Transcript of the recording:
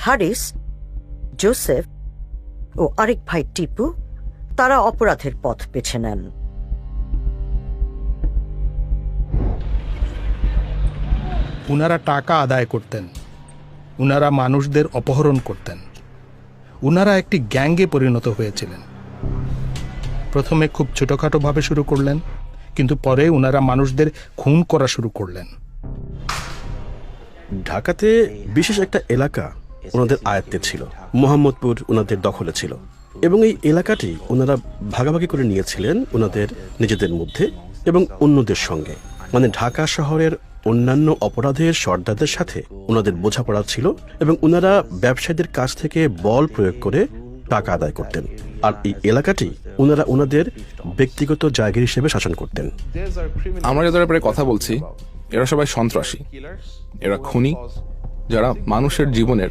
হারিস, Joseph ও আরেক ভাই টিপু তারা অপরাধের পথ বেছে নেন। উনারা টাকা আদায় করতেন, উনারা মানুষদের অপহরণ করতেন, উনারা একটি গ্যাংয়ে পরিণত হয়েছিলেন। প্রথমে খুব ছোটখাটোভাবে শুরু করলেন, কিন্তু পরে উনারা মানুষদের খুন করা শুরু করলেন। ঢাকাতে বিশেষ একটা এলাকা ওনাদের আয়ত্তে ছিল, মোহাম্মদপুর ওনাদের দখলে ছিল, এবং এই এলাকাটি ওনারা ভাগাভাগি করে নিয়েছিলেন ওনাদের নিজেদের মধ্যে এবং অন্যদের সঙ্গে। মানে ঢাকা শহরের অন্যান্য অপরাধের সর্দারদের সাথে ওনাদের বোঝাপড়া ছিল এবং ওনারা ব্যবসায়ীদের কাছ থেকে বল প্রয়োগ করে টাকা আদায় করতেন। আর এই এলাকাটি ওনারা ওনাদের ব্যক্তিগত জায়গা হিসেবে শাসন করতেন। আমরা যাদের ব্যাপারে কথা বলছি এরা সবাই সন্ত্রাসী, এরা খুনি যারা মানুষের জীবনের